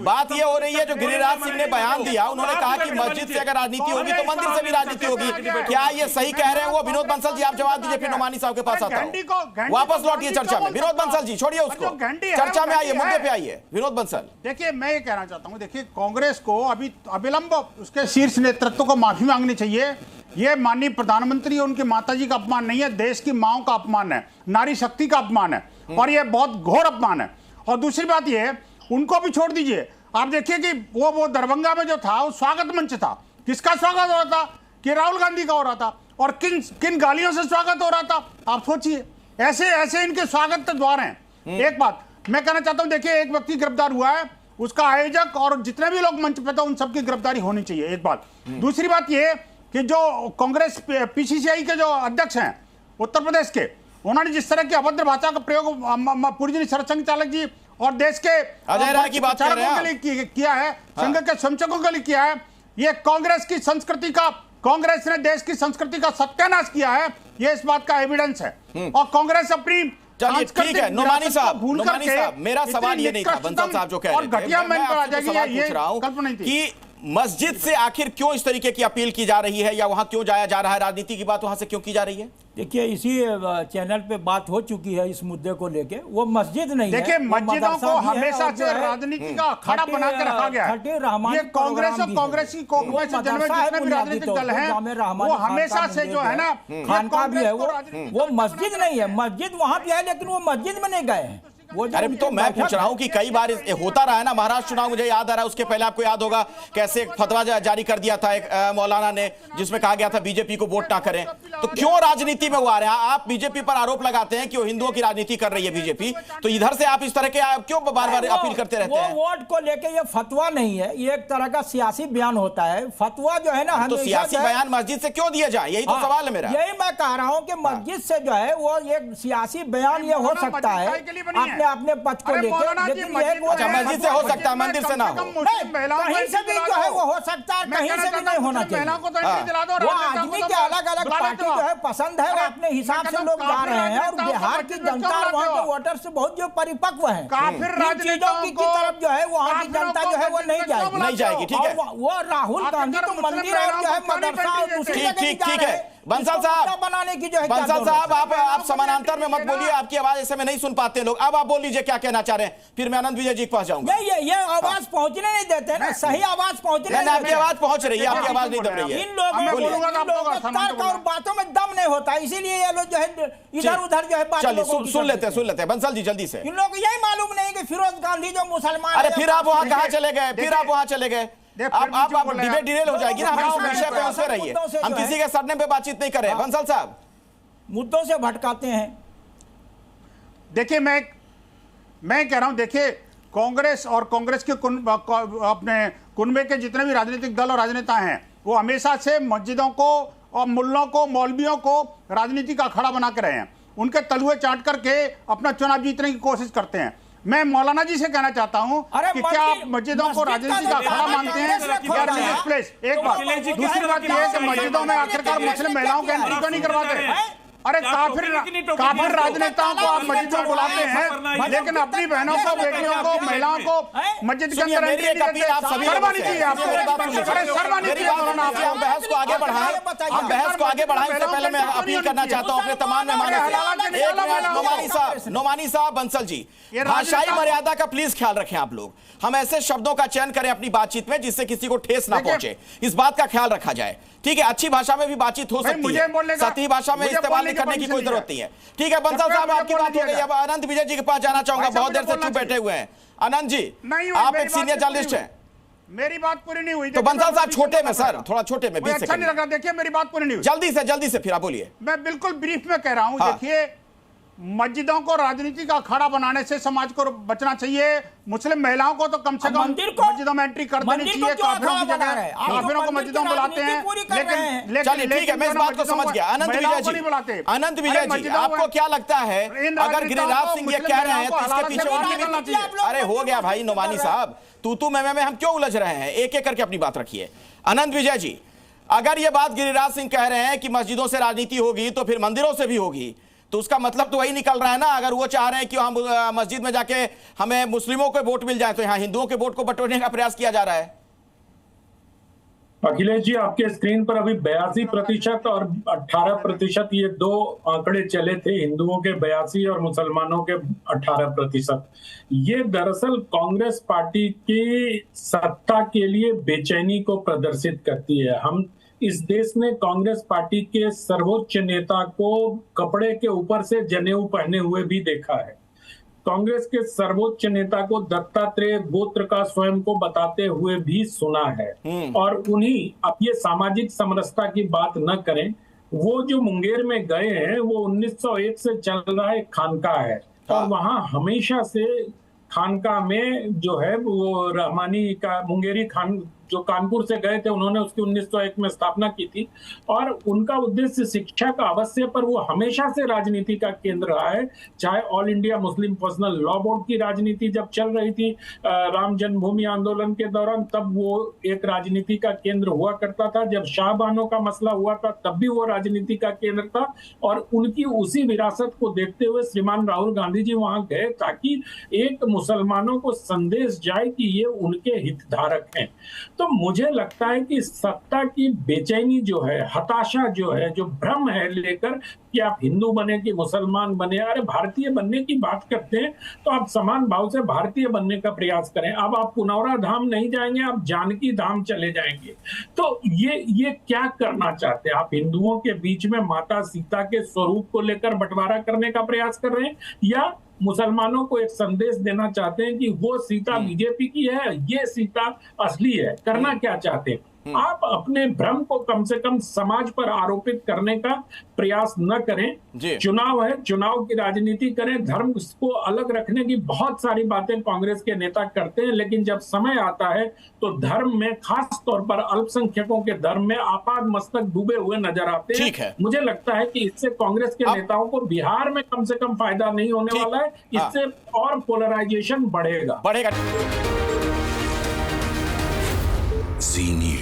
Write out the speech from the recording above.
बात ये हो रही है जो गिरिराज सिंह ने बयान दिया, उन्होंने कहा कि मस्जिद से अगर राजनीति होगी तो मंदिर से भी राजनीति होगी। क्या ये सही कह रहे हैं वो? विनोद बंसल जी आप जवाब दीजिए, फिर नोमानी साहब के पास आता हूं। वापस लौटिए चर्चा में। विनोद बंसल जी छोड़िए उसको, चर्चा में आइए, मुद्दे पे आइए। विनोद बंसल, देखिए मैं ये कहना चाहता हूं, देखिए कांग्रेस को अभी अविलंब उसके शीर्ष नेतृत्व को माफी मांगनी चाहिए। ये माननीय प्रधानमंत्री और उनकी माताजी का अपमान नहीं है, देश की माओं का अपमान है, नारी शक्ति का अपमान है, और ये बहुत घोर अपमान है। और दूसरी बात ये, उनको भी छोड़ दीजिए। आप देखिए कि वो दरभंगा में जो था वो स्वागत मंच था, किसका स्वागत हो रहा था? कि राहुल गांधी का हो रहा था, और किन किन गालियों से स्वागत हो रहा था आप सोचिए। ऐसे ऐसे इनके स्वागत के द्वार हैं। एक बात मैं कहना चाहता हूं, देखिए एक व्यक्ति गिरफ्तार हुआ है, उसका आयोजक और जितने भी लोग मंच पे थे उन सबकी गिरफ्तारी होनी चाहिए, एक बात। दूसरी बात ये कि जो कांग्रेस पीसीसीआई के जो अध्यक्ष हैं उत्तर प्रदेश के, उन्होंने जिस तरह की अभद्र भाषा का प्रयोग पूर्व सरसंघ चालक जी और देश के अजय राय की बात कर रहे हैं के लिए किया है, संघ के संचकों के लिए किया है, ये कांग्रेस की संस्कृति का, कांग्रेस ने देश की संस्कृति का सत्यानाश किया है, ये इस बात का एविडेंस है। और कांग्रेस अपनी, चलिए ठीक है नोमानी साहब, मेरा सवाल ये नहीं था बंसल साहब जो कह रहे थे, मैं आपसे सवाल पूछ रहा हूं कि मस्जिद से आखिर क्यों इस तरीके की अपील की जा रही है, या वहां क्यों जाया जा रहा है, राजनीति की बात वहां से क्यों की जा रही है? देखिए इसी चैनल पे बात हो चुकी है इस मुद्दे को लेके, वो मस्जिद नहीं है। देखिए मस्जिदों को हमेशा से राजनीति का अखाड़ा बना के रखा गया है। ये कांग्रेस और कांग्रेस की जितने भी राजनीतिक दल हैं वो हमेशा से जो है ना, खानका भी है, वो मस्जिद नहीं है। मस्जिद वहां पे है लेकिन वो मस्जिद में नहीं गए हैं। अरे तो मैं पूछ रहा हूं कि कई बार होता रहा है ना, महाराष्ट्र चुनाव मुझे याद आ रहा है, उसके पहले आपको याद होगा कैसे फतवा जारी कर दिया था एक मौलाना ने, जिसमें कहा गया था बीजेपी को वोट ना करें। तो क्यों राजनीति में वो आ रहे हैं? आप बीजेपी पर आरोप लगाते हैं कि वो हिंदुओं की राजनीति कर रही है बीजेपी, तो इधर से आप इस तरह के क्यों बार बार अपील करते रहते हैं? वोट को लेके ये फतवा नहीं है, ये एक तरह का सियासी बयान होता है। फतवा जो है ना, तो सियासी बयान मस्जिद से क्यों दिया जाए, यही तो सवाल है मेरा। यही मैं कह रहा हूं कि मस्जिद से जो है वो एक सियासी बयान ये हो सकता है अपने पक्ष को लेकर, लेकिन अच्छा मस्जिद से हो सकता है, मंदिर से ना हो। कहीं से भी जो है वो हो सकता है, कहीं से भी नहीं होना चाहिए। वो आदमी के अलग अलग पार्टी जो है पसंद है, वो अपने हिसाब से लोग जा रहे हैं, और बिहार की जनता और वहाँ के वोटर्स बहुत जो परिपक्व है, चीजों की तरफ जो है वहाँ की जनता जो है वो नहीं जाएगी। ठीक है, वो राहुल गांधी तो मंदिर और जो है मदरसा और दूसरी ठीक है। बंसल साहब बनाने की जो है, बंसल साहब आप समानांतर में मत बोलिए, आपकी आवाज ऐसे में नहीं सुन पाते लोग। अब आप बोल लीजिए क्या कहना चाह रहे हैं, फिर मैं आनंद विजय जी के पास जाऊंगा। ये आवाज पहुंचने नहीं देते ना, सही आवाज पहुंचने नहीं देते। आपकी आवाज पहुंच रही है, आपकी आवाज नहीं दब रही है। इन लोगों तर्क और बातों में दम नहीं होता, इसीलिए ये लोग जो है इधर उधर जो है बात सुन लेते हैं बंसल जी जल्दी से। इन लोगों को यही मालूम नहीं कि फिरोज गांधी जो मुसलमान, अरे फिर आप वहां कहां चले गए, फिर आप वहां चले गए। आप डिबेट डिटेल हो जाएगी ना, हम इस विषय पे उससे रहिए, हम किसी के सरने पे बातचीत नहीं करें। बंसल साहब मुद्दों से भटकाते हैं। देखिए मैं कह रहा हूं, देखिए कांग्रेस और कांग्रेस के अपने कुनबे के जितने भी राजनीतिक दल और राजनेता हैं वो हमेशा से मस्जिदों को और मुल्लों को, मौलवियों को राजनीति का अखाड़ा बना के रहे हैं, उनके तलुए चाट करके अपना चुनाव जीतने की कोशिश करते हैं। मैं मौलाना जी से कहना चाहता हूं कि क्या आप मस्जिदों को राजनीति का अखाड़ा मानते हैं या रिलीजियस प्लेस? एक बात। दूसरी बात यह है कि मस्जिदों में आखिरकार मुस्लिम महिलाओं की एंट्री क्यों नहीं करवाते? अरे काफिर राजनेताओं को आप मस्जिद में बुलाते हैं, लेकिन अपनी बहनों को, बेटियों को, महिलाओं को मस्जिद के अंदर एंट्री नहीं देते। शर्मानी चाहिए आपको, शर्मानी चाहिए। हम बहस को आगे बढ़ाएं, इससे पहले मैं अपील करना चाहता हूं अपने तमाम मेहमानों से। नोमानी साहब, बंसल जी, भाषाई मर्यादा का प्लीज ख्याल रखें आप लोग। हम ऐसे शब्दों का चयन करें अपनी बातचीत में जिससे किसी को ठेस ना पहुंचे, इस बात का ख्याल रखा जाए। ठीक है, अच्छी भाषा में भी बातचीत हो सकती है, सती भाषा में इस्तेमाल करने की कोई जरूरत नहीं है। ठीक है बंसल साहब, आपकी बात हो गई। अब आनंद विजय जी के पास जाना चाहूंगा, बहुत देर से चुप बैठे हुए हैं। आनंद जी, आप एक सीनियर जर्नलिस्ट हैं, मेरी बात पूरी नहीं हुई। तो बंसल साहब छोटे में, सर थोड़ा छोटे में, 20 अच्छा नहीं लगा। देखिए मेरी बात पूरी नहीं हुई, जल्दी से फिर आप बोलिए। मैं बिल्कुल ब्रीफ में कह रहा हूं। देखिए मस्जिदों को राजनीति का अखाड़ा बनाने से समाज को बचना चाहिए। मुस्लिम महिलाओं को तो कम से कम मस्जिदों में एंट्री कर देनी चाहिए। काफिरों की जगह काफिरों को मस्जिदों में बुलाते हैं, लेकिन चलिए ठीक है, मैं इस बात को समझ गया। अनंत विजय जी, आपको क्या लगता है अगर गिरिराज सिंह ये कह रहे हैं तो इसके पीछे उनकी भी? अरे हो गया भाई नोमानी साहब, तू मैं हम क्यों उलझ रहे हैं? एक एक करके अपनी बात रखिए। अनंत विजय जी, अगर ये बात गिरिराज सिंह कह रहे हैं कि मस्जिदों से राजनीति होगी तो फिर मंदिरों से भी होगी, तो उसका मतलब तो वही निकल रहा है ना। अगर वो चाह रहे हैं कि हम मस्जिद में जाके हमें मुस्लिमों के वोट मिल जाए, तो यहाँ हिंदुओं के वोट को बटोरने का प्रयास किया जा रहा है। अखिलेश जी, आपके स्क्रीन पर अभी 82% और 18% ये दो आंकड़े चले थे, हिंदुओं के 82 और मुसलमानों के 18%। ये दरअसल कांग्रेस पार्टी की सत्ता के लिए बेचैनी को प्रदर्शित करती है। हम इस देश ने कांग्रेस पार्टी के सर्वोच्च नेता को कपड़े के ऊपर से जनेऊ पहने हुए भी देखा है। कांग्रेस के सर्वोच्च नेता को दत्तात्रेय गोत्र का स्वयं को बताते हुए भी सुना है। और उन्हीं, अब ये सामाजिक समरसता की बात न करें, वो जो मुंगेर में गए हैं वो 1901 से चल रहा है खानका है, और वहां हमेशा से खानका में जो है वो रहमानी का मुंगेरी खान जो कानपुर से गए थे, उन्होंने उसकी 1901 में स्थापना की थी, और उनका उद्देश्य शिक्षा का अवश्य, पर वो हमेशा से राजनीति का केंद्र रहा है। चाहे all India Muslim personal law board की राजनीति जब चल रही थी राम जन्मभूमि आंदोलन के दौरान, तब वो एक राजनीति का केंद्र हुआ करता था। जब शाहबानो का मसला हुआ था तब भी वो राजनीति का केंद्र था, और उनकी उसी विरासत को देखते हुए श्रीमान राहुल गांधी जी वहां गए, ताकि एक मुसलमानों को संदेश जाए कि ये उनके हितधारक हैं। तो मुझे लगता है कि सत्ता की बेचैनी जो है, हताशा जो है, जो भ्रम है लेकर कि आप हिंदू बने कि मुसलमान बने, अरे भारतीय बनने की बात करते हैं तो आप समान भाव से भारतीय बनने का प्रयास करें। अब आप पुनौरा धाम नहीं जाएंगे, आप जानकी धाम चले जाएंगे। तो ये क्या करना चाहते हैं आप? हिंदुओं के बीच में माता सीता के स्वरूप को लेकर बंटवारा करने का प्रयास कर रहे हैं, या मुसलमानों को एक संदेश देना चाहते हैं कि वो सीता बीजेपी की है, ये सीता असली है? करना क्या चाहते हैं आप? अपने भ्रम को कम से कम समाज पर आरोपित करने का प्रयास न करें। चुनाव है, चुनाव की राजनीति करें। धर्म को अलग रखने की बहुत सारी बातें कांग्रेस के नेता करते हैं, लेकिन जब समय आता है तो धर्म में, खास तौर पर अल्पसंख्यकों के धर्म में आपाद मस्तक डूबे हुए नजर आते हैं। मुझे लगता है कि इससे कांग्रेस के नेताओं को बिहार में कम से कम फायदा नहीं होने वाला है, इससे और पोलराइजेशन बढ़ेगा। जी न्यूज़।